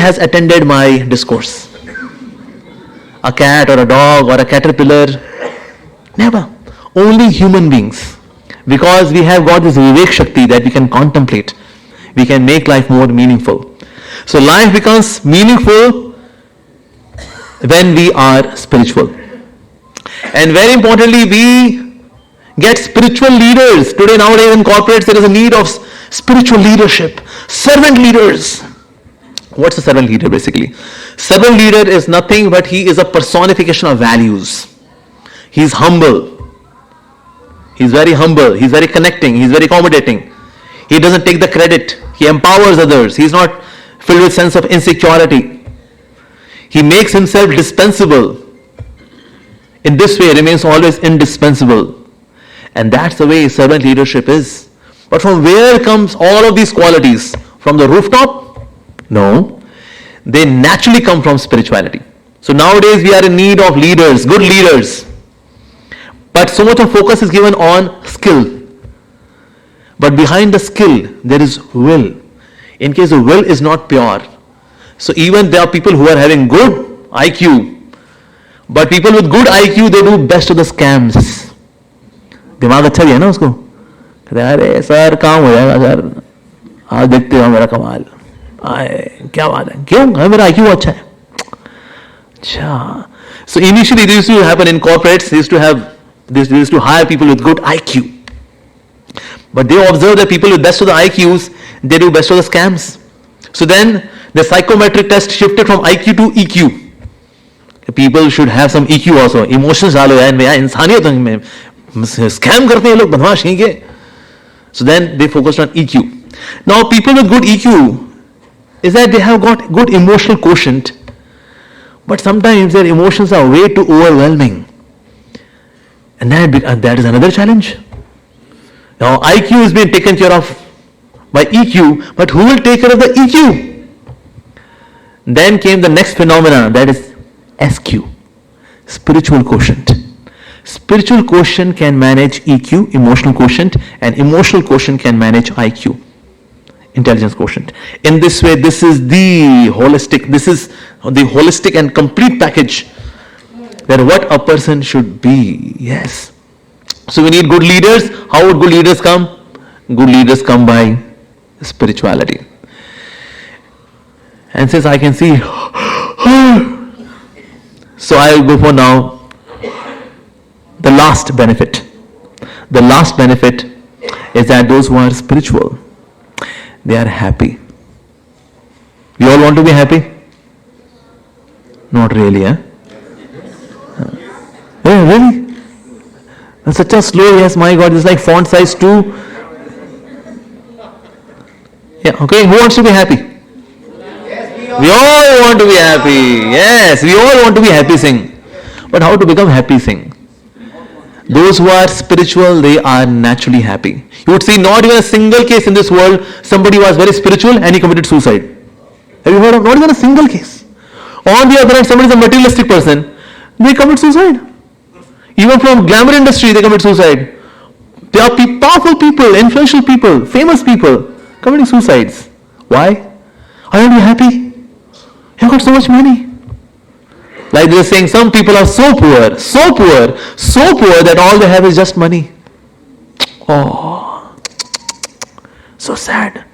has attended my discourse? A cat or a dog or a caterpillar? Never. Only human beings. Because we have got this Vivek Shakti that we can contemplate. We can make life more meaningful. So life becomes meaningful when we are spiritual. And very importantly, we get spiritual leaders. Today, nowadays in corporates, there is a need of spiritual leadership. Servant leaders. What's a servant leader basically? Servant leader is nothing but he is a personification of values. He's humble. He's very humble. He's very connecting. He's very accommodating. He doesn't take the credit. He empowers others. He's not filled with sense of insecurity. He makes himself dispensable. In this way, remains always indispensable. And that's the way servant leadership is. But from where comes all of these qualities? From the rooftop? No. They naturally come from spirituality. So nowadays we are in need of leaders, good leaders. But so much of focus is given on skill. But behind the skill, there is will. In case the will is not pure. So even there are people who are having good IQ. But people with good IQ, they do best of the scams. दिमाग अच्छा भी है ना उसको, कहते हैं अरे sir काम हो जाएगा सर, आज देखते हो मेरा कमाल, आए क्या बात है, क्यों मेरा IQ अच्छा है. अच्छा. So initially this used to happen in corporates. They used to hire people with good IQ. But they observe that people with best of the IQs, they do best of the scams. So then the psychometric test shifted from IQ to EQ. People should have some EQ also. Emotions डालो यार, मेरा इंसानियत में scam करते हैं लोग, बदमाश हैं के. So then they focused on EQ. Now people with good EQ is that they have got good emotional quotient, but sometimes their emotions are way too overwhelming. And that is another challenge. Now IQ is being taken care of by EQ, but who will take care of the EQ? Then came the next phenomena, that is SQ, spiritual quotient. Spiritual quotient can manage EQ, emotional quotient, and emotional quotient can manage IQ, intelligence quotient. In this way, this is the holistic and complete package that what a person should be. Yes. So we need good leaders. How would good leaders come? Good leaders come by spirituality. And since I can see, so I will go for now the last benefit. The last benefit is that those who are spiritual, they are happy. We all want to be happy? Not really, eh? Yeah, really? That's such a slow yes, my God, it's like font size 2. Yeah, okay, who wants to be happy? We all want to be happy. Yes, we all want to be happy sing. But how to become happy sing? Those who are spiritual, they are naturally happy. You would see not even a single case in this world, somebody was very spiritual and he committed suicide. Have you heard of not even a single case? On the other hand, somebody is a materialistic person, they commit suicide. Even from glamour industry, they commit suicide. There are powerful people, influential people, famous people committing suicides. Why? Are you happy? You've got so much money. Like they're saying, some people are so poor that all they have is just money. Oh, so sad.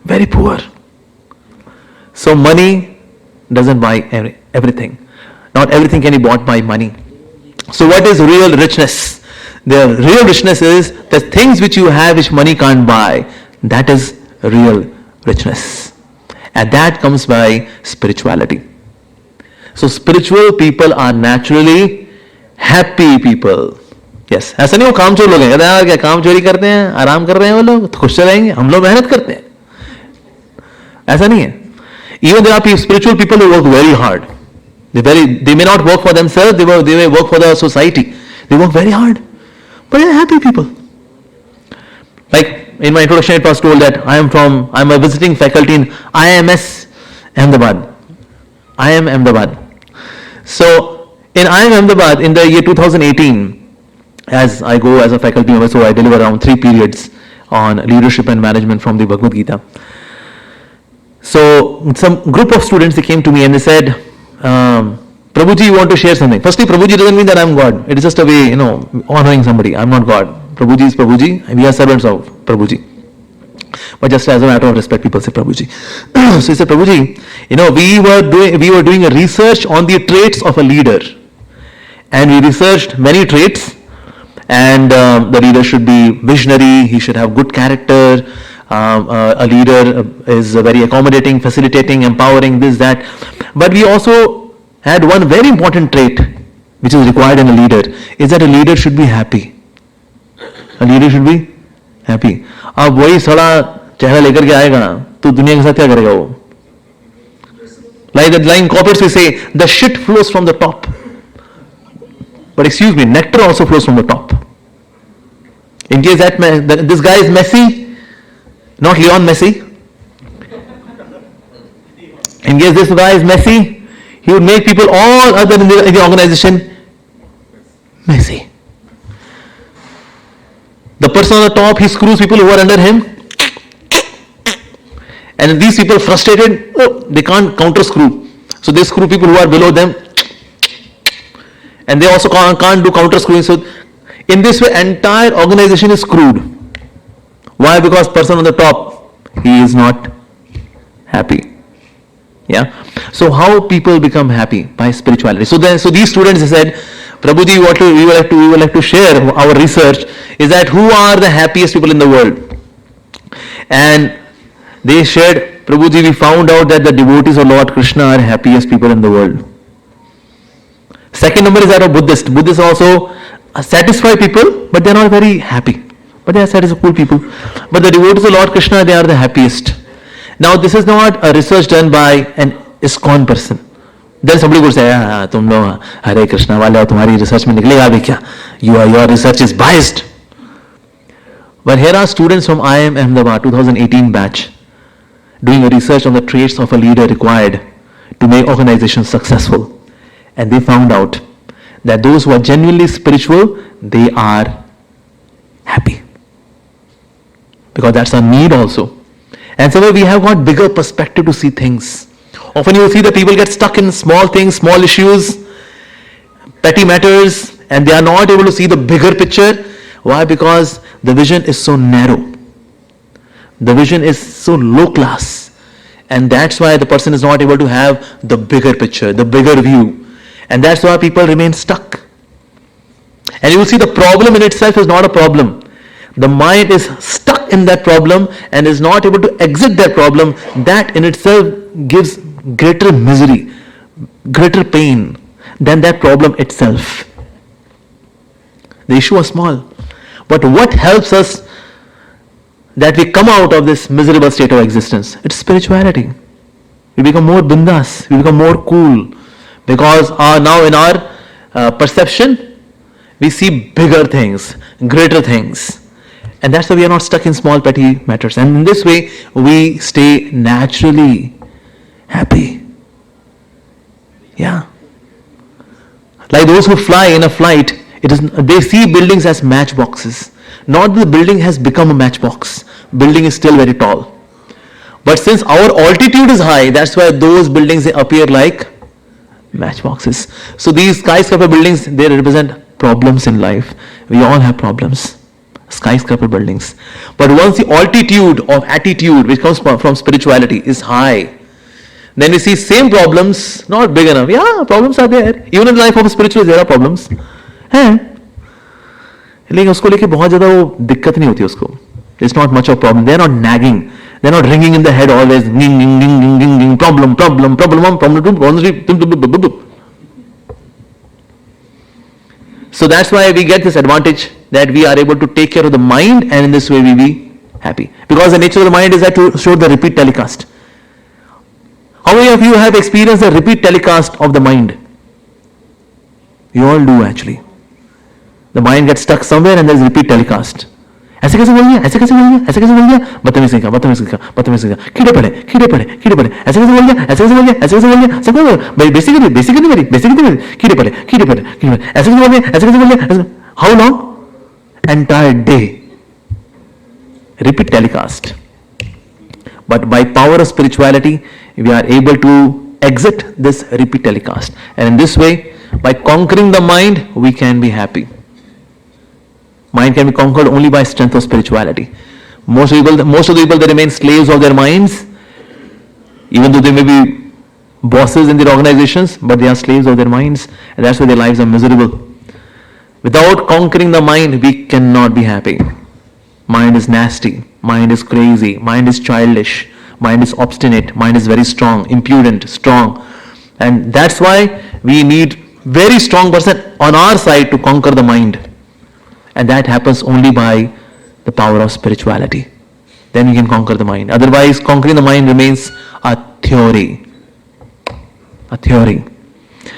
Very poor. So money doesn't buy everything. Not everything can be bought by money. So what is real richness? The real richness is the things which you have which money can't buy. That is real richness. And that comes by spirituality. So spiritual people are naturally happy people. Yes. ऐसा नहीं वो काम चोर लोग हैं, कहते हैं यार क्या काम चोरी करते हैं, आराम कर रहे हैं वो लोग, तो खुश रहेंगे, हम लोग मेहनत करते हैं. ऐसा नहीं है. Even there are spiritual people who work very hard. They may not work for themselves, they may work for the society. They work very hard. But they are happy people. Like in my introduction it was told that I am a visiting faculty in IMS Ahmedabad. IIM Ahmedabad. So in IIM Ahmedabad in the year 2018, as I go as a faculty member, so I deliver around 3 periods on leadership and management from the Bhagavad Gita. So some group of students, they came to me and they said, Prabhuji, you want to share something. Firstly, Prabhuji doesn't mean that I'm God. It is just a way, honoring somebody. I'm not God. Prabhuji is Prabhuji, and we are servants of Prabhuji. But just as a matter of respect, people say Prabhuji. So he said, Prabhuji, we were doing a research on the traits of a leader, and we researched many traits. And the leader should be visionary. He should have good character. A leader is very accommodating, facilitating, empowering, this, that. But we also had one very important trait which is required in a leader, is that a leader should be happy. A leader should be happy. अब वही सड़ा चेहरा लेकर के आएगा ना, तो दुनिया के साथ क्या करेगा वो? Like that line corporates we say, the shit flows from the top. But excuse me, nectar also flows from the top. In case that this guy is Messi, not Leon Messi. In case this guy is Messi, he would make people all other in the organization Messi. The person on the top, he screws people who are under him. And these people frustrated, they can't counter screw. So they screw people who are below them. And they also can't do counter screwing. So in this way, entire organization is screwed. Why? Because person on the top, he is not happy. Yeah. So how people become happy? By spirituality. So these students, they said, Prabhuji, we would like to share our research is that who are the happiest people in the world? And they shared, Prabhuji, we found out that the devotees of Lord Krishna are happiest people in the world. Second number is that of Buddhists. Buddhists also satisfy people, but they are not very happy. But they are satisfied cool people. But the devotees of Lord Krishna, they are the happiest. Now this is not a research done by an ISKCON person. Then somebody would say, तुम लोग हरे कृष्णा वाले हो, तुम्हारी research में निकलेगा भी क्या? Your research is biased. But here are students from IIM Ahmedabad 2018 batch doing a research on the traits of a leader required to make organizations successful. And they found out that those who are genuinely spiritual, they are happy. Because that's our need also. And so we have got bigger perspective to see things. Often you will see that people get stuck in small things, small issues, petty matters, and they are not able to see the bigger picture. Why? Because the vision is so narrow. The vision is so low class. And that's why the person is not able to have the bigger picture, the bigger view. And that's why people remain stuck. And you will see the problem in itself is not a problem. The mind is stuck in that problem and is not able to exit that problem. That in itself gives greater misery, greater pain than that problem itself. The issue is small. But what helps us that we come out of this miserable state of existence? It's spirituality. We become more bindas, we become more cool. Because now in our perception, we see bigger things, greater things. And that's why we are not stuck in small petty matters. And in this way, we stay naturally happy. Yeah. Like those who fly in a flight, they see buildings as matchboxes. Not that the building has become a matchbox. Building is still very tall. But since our altitude is high, that's why those buildings, they appear like matchboxes. So these skyscraper buildings, they represent problems in life. We all have problems. Skyscraper buildings. But once the altitude of attitude, which comes from spirituality, is high, then we see same problems, not big enough. Yeah, problems are there. Even in the life of a spiritualist, there are problems. लेकिन उसको लेके बहुत ज़्यादा वो दिक्कत नहीं होती उसको. It's not much of a problem. They're not nagging. They're not ringing in the head always. Ding, ding, ding, ding, ding, ding. Problem, problem, problem, problem, problem. So that's why we get this advantage that we are able to take care of the mind, and in this way we be happy. Because the nature of the mind is that to show the repeat telecast. How many of you have experienced the repeat telecast of the mind? You all do actually. The mind gets stuck somewhere and there is repeat telecast. ऐसे कैसे बोल गया, ऐसे कैसे बोल गया, ऐसे कैसे बोल गया, बदतमीजी का, बदतमीजी का, बदतमीजी का, कीड़े पड़े, कीड़े पड़े, कीड़े पड़े, ऐसे कैसे बोल गया, ऐसे कैसे बोल गया, ऐसे कैसे बोल गया, सब बोल भाई बेसिकली मेरी, कीड़े पड़े, कीड़े पड़े, कीड़े पड़े, ऐसे कैसे बोल गया, ऐसे कैसे बोल गया, how long? Entire day. Repeat telecast. But by power of spirituality, we are able to exit this repeat telecast. And in this way, by conquering the mind, we can be happy. Mind can be conquered only by strength of spirituality. Most of the people, they remain slaves of their minds, even though they may be bosses in their organizations, but they are slaves of their minds, and that's why their lives are miserable. Without conquering the mind, we cannot be happy. Mind is nasty, mind is crazy, mind is childish, mind is obstinate, mind is very strong, impudent, strong. And that's why we need very strong person on our side to conquer the mind. And that happens only by the power of spirituality. Then we can conquer the mind. Otherwise, conquering the mind remains a theory. A theory.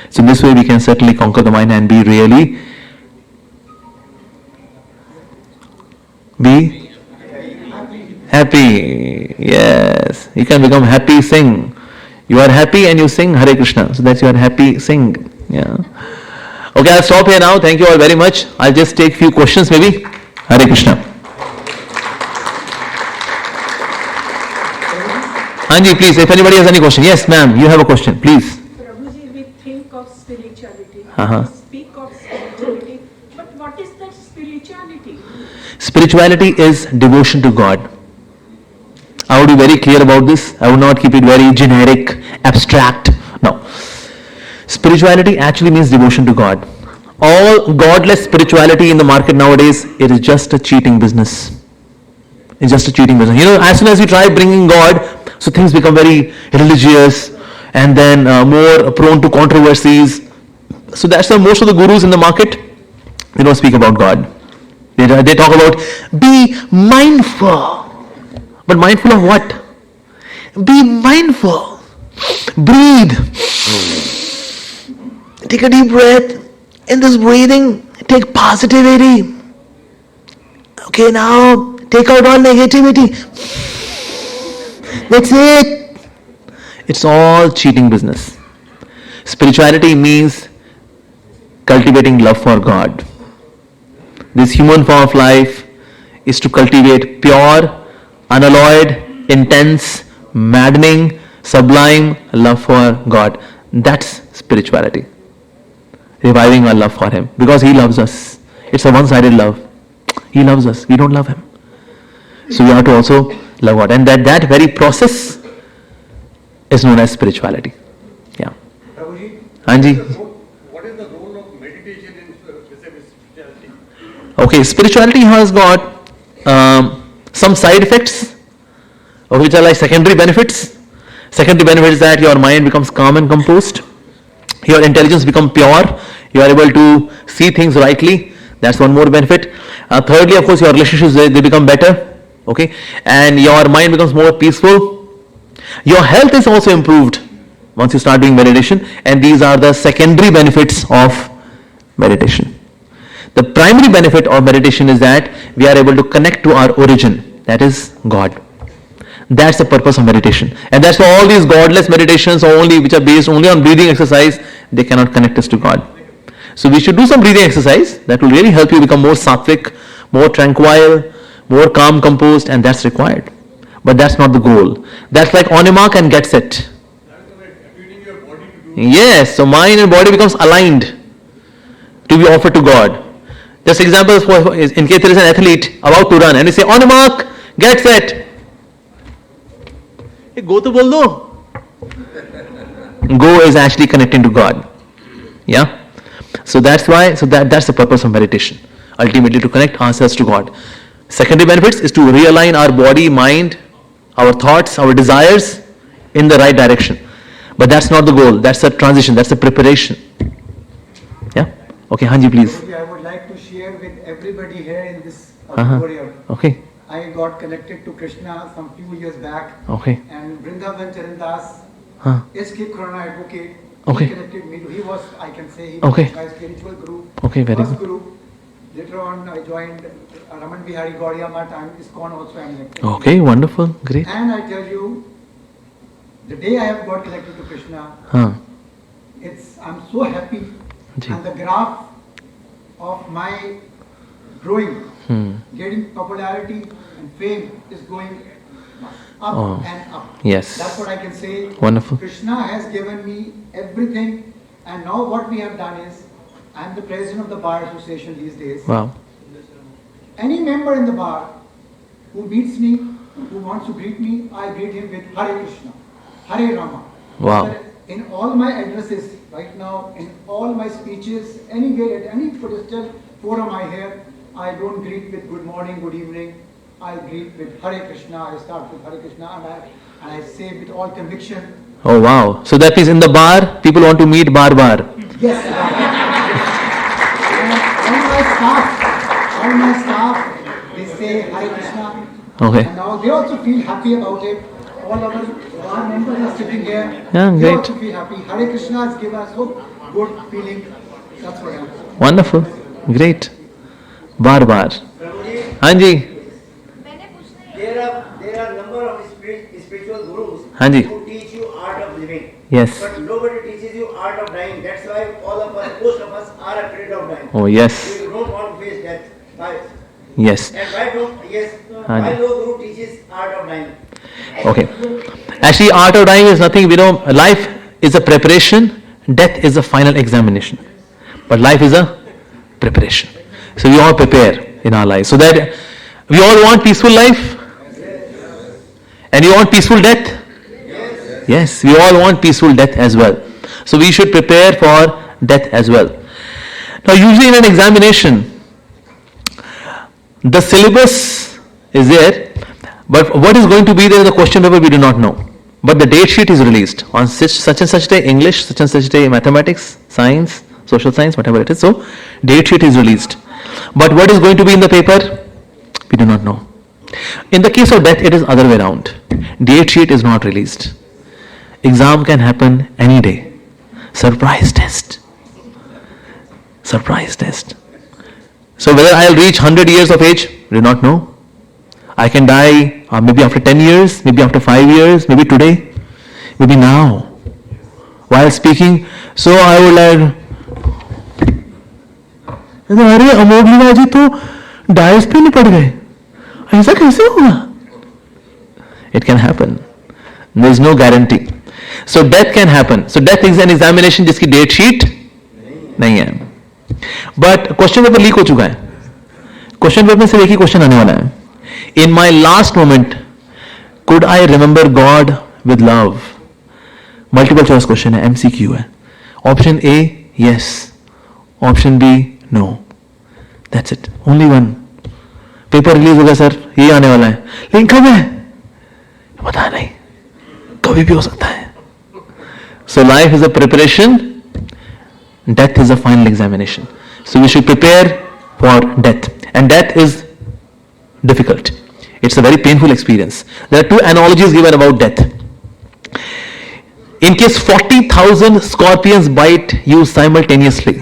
So in this way we can certainly conquer the mind and be really happy. Yes. You can become happy, sing. You are happy and you sing Hare Krishna. So that's your happy, sing. Yeah. Okay, I'll stop here now. Thank you all very much. I'll just take few questions maybe. Hare Krishna. Anji, please, if anybody has any question. Yes, ma'am, you have a question, please. Prabhuji, we think of spirituality, Uh-huh. we speak of spirituality, but what is that spirituality? Spirituality is devotion to God. I would be very clear about this. I would not keep it very generic, abstract. No. Spirituality actually means devotion to God. All godless spirituality in the market nowadays, it is just a cheating business. It's just a cheating business. As soon as you try bringing God, so things become very religious and then more prone to controversies. So that's why most of the gurus in the market, they don't speak about God. They talk about be mindful. But mindful of what? Be mindful. Breathe. Take a deep breath. In this breathing, take positivity. Okay, now take out all negativity. That's it. It's all cheating business. Spirituality means cultivating love for God. This human form of life is to cultivate pure, unalloyed, intense, maddening, sublime love for God. That's spirituality. Reviving our love for Him because He loves us. It's a one-sided love. He loves us. We don't love Him. So we have to also love God. And that very process is known as spirituality. Yeah. Prabhuji, Anji. what is the role of meditation in spirituality? Okay, spirituality has got some side effects, which are like secondary benefits. Secondary benefit is that your mind becomes calm and composed. Your intelligence becomes pure. You are able to see things rightly. That's one more benefit. Thirdly, of course, your relationships, they become better. Okay, and your mind becomes more peaceful. Your health is also improved once you start doing meditation, and these are the secondary benefits of meditation. The primary benefit of meditation is that we are able to connect to our origin, that is God. That's the purpose of meditation, and that's why all these godless meditations, which are based only on breathing exercise, they cannot connect us to God. So we should do some breathing exercise that will really help you become more sattvic, more tranquil, more calm, composed, and that's required. But that's not the goal. That's like on a mark and get set. Yes, so mind and body becomes aligned to be offered to God. Just example, in case there is an athlete about to run and you say on a mark, get set. Hey, go to bol do. Go is actually connecting to God. Yeah. So that's why. That's the purpose of meditation. Ultimately, to connect ourselves to God. Secondary benefits is to realign our body, mind, our thoughts, our desires in the right direction. But that's not the goal. That's a transition. That's a preparation. Yeah. Okay, Hanji, please. I would like to share with everybody here in this auditorium. Okay. I got connected to Krishna some few years back. Okay. And Vrindavan Charandas, SK Corona advocate, Okay. he connected me to, he was Okay. my spiritual guru. Okay, very First good. guru. Later on I joined Raman Bihari Gaudiya Math and ISKCON also I am connected. Okay, wonderful, great. And I tell you, the day I have got connected to Krishna, I'm so happy. Ji. And the graph of my growing, getting popularity and fame is going up. up Oh. and up. Yes. That's what I can say. Wonderful. Krishna has given me everything, and now what we have done is, I'm the president of the Bar Association these days. Wow. Any member in the bar who meets me, who wants to greet me, I greet him with Hare Krishna, Hare Rama. Wow. But in all my addresses right now, in all my speeches, anywhere at any pedestal forum I have, I don't greet with good morning, good evening. I greet with Hare Krishna. I start with Hare Krishna, and I say with all conviction. Oh wow. So that means in the bar, people want to meet bar. Yes. all my staff, they say Hare Krishna. Okay. And now they also feel happy about it. All our bar members are sitting here. Yeah, They great. also feel happy. Hare Krishna has given us so good feeling. That's what I'm saying. Wonderful. Great. Bar. हाँ जी. There are number of spiritual gurus Hanji. who teach you art of living. Yes. But nobody teaches you art of dying. That's why all of us, most of us, are afraid of dying. Oh yes. We don't want to face death. Why? Yes. And why don't? Yes. Hanji. Why no guru teaches art of dying? Okay. Actually, art of dying is nothing. Life is a preparation. Death is a final examination. But life is a preparation. So we all prepare in our lives. So that we all want peaceful life. And you want peaceful death? Yes, we all want peaceful death as well. So we should prepare for death as well. Now, usually in an examination, the syllabus is there, but what is going to be there in the question paper we do not know. But the date sheet is released on such and such day English, such and such day mathematics, science, social science, whatever it is. So date sheet is released. But what is going to be in the paper? We do not know. In the case of death, it is other way around. Date sheet is not released. Exam can happen any day. Surprise test. Surprise test. So whether I'll reach 100 years of age, do not know. I can die maybe after 10 years, maybe after 5 years, maybe today, maybe now. While speaking, so I would like, अरे अमोघली बाजी तो DISE पे नहीं पड़ गए ऐसा कैसे होगा it can happen there is no guarantee so death can happen so death is an examination जिसकी date sheet नहीं है but question paper leak हो चुका है question paper में सिर्फ एक ही question आने वाला है in my last moment could I remember God with love multiple choice question है MCQ है option A yes option B no that's it only one paper release हो गया सर ये आने वाला है लेकिन कब है पता नहीं कभी भी हो सकता है so life is a preparation death is a final examination so we should prepare for death and death is difficult it's a very painful experience there are two analogies given about death in case 40,000 scorpions bite you simultaneously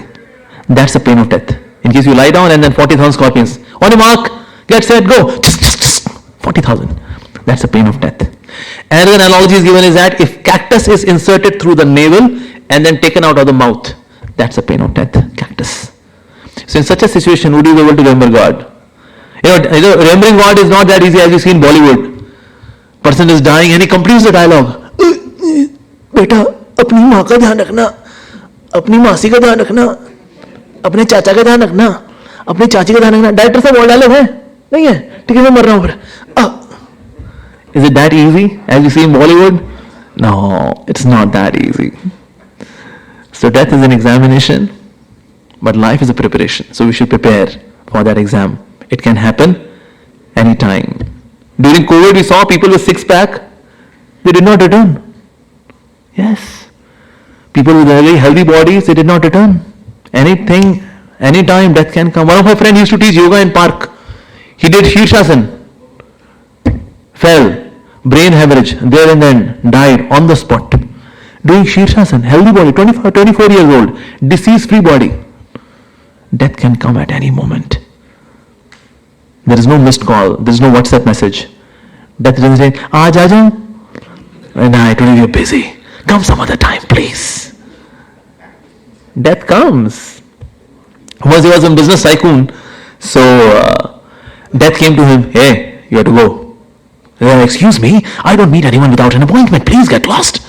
that's the pain of death in case you lie down and then 40,000 scorpions on your mark get set go 40,000 that's the pain of death another analogy is given is that if cactus is inserted through the navel and then taken out of the mouth that's the pain of death cactus so in such a situation would you be able to remember God remembering God is not that easy as you see in Bollywood person is dying and he completes the dialogue बेटा अपनी माँ का ध्यान रखना अपनी मासी का ध्यान रखना अपने चाचा का ध्यान रखना अपनी चाची का ध्यान रखना डायरेक्टर साहब बोल डाले हैं नहीं है ठीक है मैं मर रहा हूँ फिर is it that easy as you see in Bollywood no it's not that easy so death is an examination but life is a preparation so we should prepare for that exam it can happen any time during Covid we saw people with six pack they did not return Yes. People with very healthy bodies, they did not return. Anything, anytime death can come. One of my friends used to teach yoga in park. He did Shirshasana. Fell. Brain hemorrhage. There and then. Died on the spot. Doing Shirshasana. Healthy body. 24 years old. Disease-free body. Death can come at any moment. There is no missed call. There is no WhatsApp message. Death doesn't say, aaj aa jaun. Nah, today we are busy. Come some other time, please. Death comes. Once he was a business tycoon, so death came to him. Hey, you have to go. Excuse me, I don't meet anyone without an appointment. Please get lost.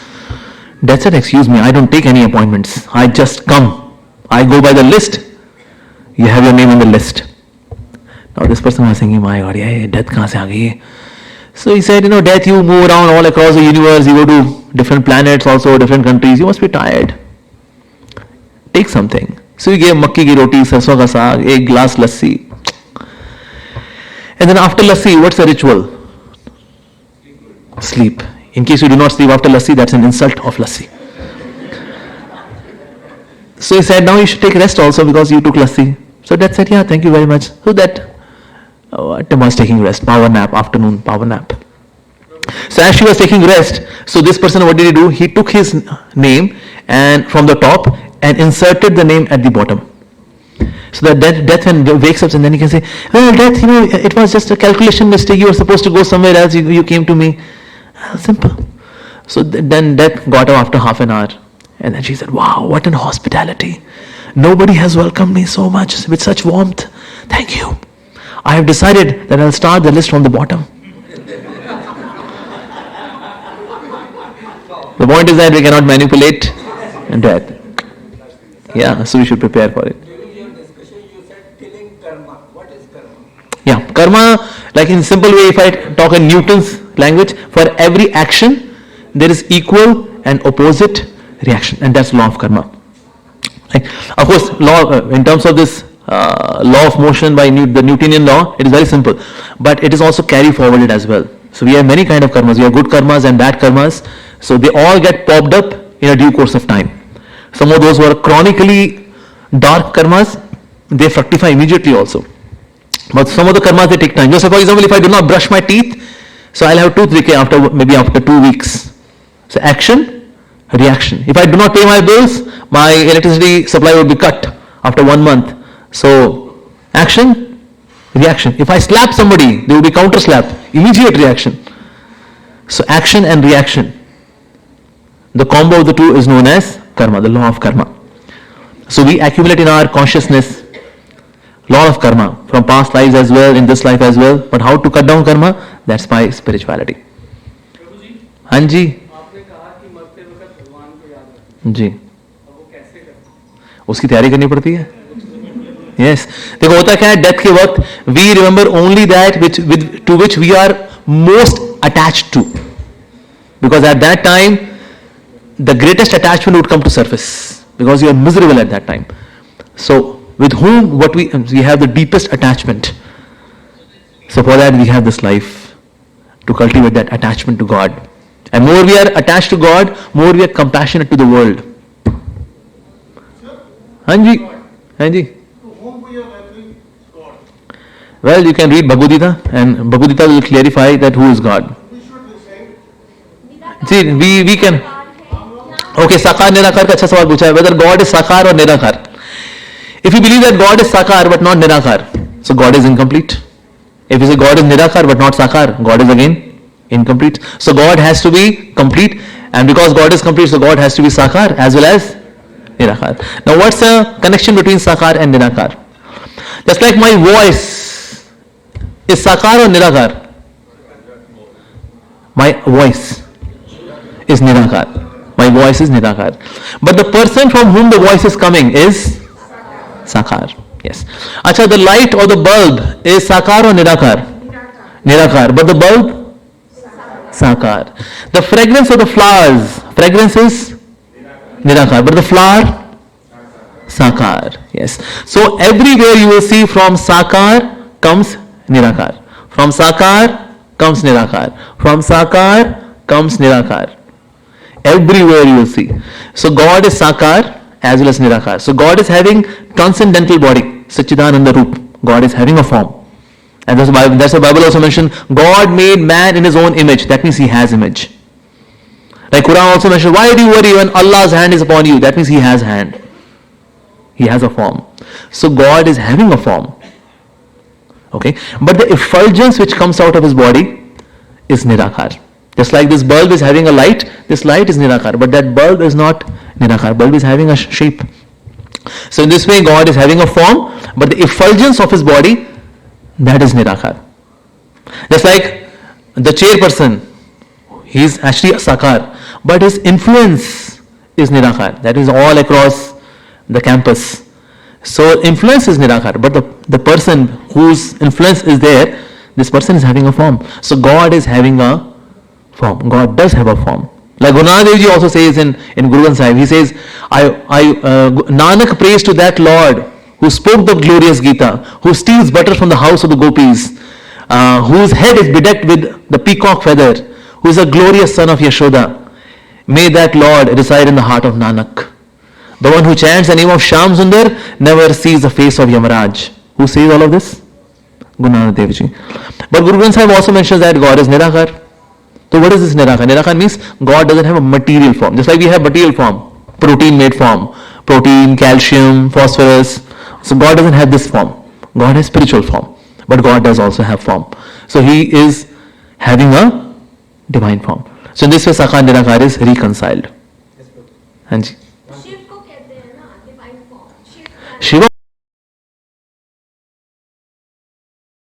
Death said, excuse me, I don't take any appointments. I just come. I go by the list. You have your name on the list. Now this person was thinking, my God, yeah, death kahan se aa gayi? So he said, death, you move around all across the universe, you go to different planets also, different countries, you must be tired. Take something. So he gave makki ki roti, sarson ka saag, a glass lassi. And then after lassi, what's the ritual? Sleep. In case you do not sleep after lassi, that's an insult of lassi. So he said, now you should take rest also because you took lassi. So Dad said, yeah, thank you very much. So that Tim was taking rest, power nap, afternoon power nap. So as she was taking rest, so this person, what did he do? He took his name and from the top and inserted the name at the bottom. So that death when wakes up and then he can say, well, death, it was just a calculation mistake. You were supposed to go somewhere else. You came to me. Simple. So then death got up after half an hour. And then she said, wow, what an hospitality. Nobody has welcomed me so much with such warmth. Thank you. I have decided that I'll start the list from the bottom. The point is that we cannot manipulate death. Yeah, so we should prepare for it. During your discussion, you said killing karma. What is karma? Yeah, karma, like in simple way, if I talk in Newton's language, for every action, there is equal and opposite reaction, and that's law of karma. Like, of course, law in terms of this law of motion by the Newtonian law, it is very simple, but it is also carry forwarded as well. So we have many kind of karmas. We have good karmas and bad karmas. So they all get popped up in a due course of time. Some of those who are chronically dark karmas, they fructify immediately also. But some of the karmas, they take time. Just for example, if I do not brush my teeth, so I'll have tooth decay after 2 weeks. So action, reaction. If I do not pay my bills, my electricity supply will be cut after 1 month. So action, reaction. If I slap somebody, there will be counter slap, immediate reaction. So action and reaction. The combo of the two is known as karma, the law of karma. So we accumulate in our consciousness law of karma from past lives as well, in this life as well. But how to cut down karma? That's by spirituality. हाँ जी आपने कहा कि मरते वक्त भगवान को याद रखना। जी अब वो कैसे करते? उसकी तैयारी करनी पड़ती है. Yes. देखो होता क्या है, डेथ के वक्त we remember only that to which we are most attached to, because at that time the greatest attachment would come to surface because you are miserable at that time. So with whom we have the deepest attachment. So for that we have this life to cultivate that attachment to God. And more we are attached to God, more we are compassionate to the world. Hanji, Hanji. To whom we are referring God? Well, you can read Bhagavad Gita, and Bhagavad Gita will clarify that who is God. We should be saying See, we can. Okay, Sakar Nirakar का अच्छा सवाल पूछा है, whether God is Sakar or Nirakar. If you believe that God is Sakar but not Nirakar, so God is incomplete. If you say God is Nirakar but not Sakar, God is again incomplete. So God has to be complete, and because God is complete, so God has to be Sakar as well as Nirakar. Now what's the connection between Sakar and Nirakar? Just like my voice is Sakar or Nirakar? My voice is Nirakar. My voice is Nirakar. But the person from whom the voice is coming is Sakar. Yes. Acha, the light or the bulb is Sakar or Nirakar? Nirakar. But the bulb? Sakar. The fragrance of the flowers, fragrance is Nirakar. But the flower? Sakar. Yes. So everywhere you will see from Sakar comes Nirakar. From Sakar comes Nirakar. From Sakar comes Nirakar. Everywhere you will see. So God is Sakar as well as Nirakar. So God is having transcendental body, Satchidananda Roop. God is having a form. And that's the Bible also mentioned, God made man in his own image. That means he has image. Like Quran also mentioned, why do you worry when Allah's hand is upon you? That means he has hand. He has a form. So God is having a form. Okay. But the effulgence which comes out of his body is Nirakar. Just like this bulb is having a light, this light is Nirakar, but that bulb is not Nirakar. Bulb is having a shape. So in this way, God is having a form, but the effulgence of his body, that is Nirakar. Just like the chairperson, he is actually a Sakar, but his influence is Nirakar. That is all across the campus. So influence is Nirakar, but the person whose influence is there, this person is having a form. So God is having a form. God does have a form. Like Guru Nanak Dev Ji also says in Guru Granth Sahib, he says, Nanak prays to that Lord who spoke the glorious Gita, who steals butter from the house of the gopis, whose head is bedecked with the peacock feather, who is a glorious son of Yashoda. May that Lord reside in the heart of Nanak. The one who chants the name of Shyam Sundar never sees the face of Yamaraj. Who says all of this? Guru Nanak Dev Ji. But Guru Granth Sahib also mentions that God is Nirakar. So what is this Nirakar? Nirakar means God doesn't have a material form. Just like we have material form, protein made form, protein, calcium, phosphorus. So God doesn't have this form. God has spiritual form. But God does also have form. So He is having a divine form. So in this way Sakar Nirakar is reconciled. Hanji. Shiv को कहते हैं ना divine form Shiv Shiva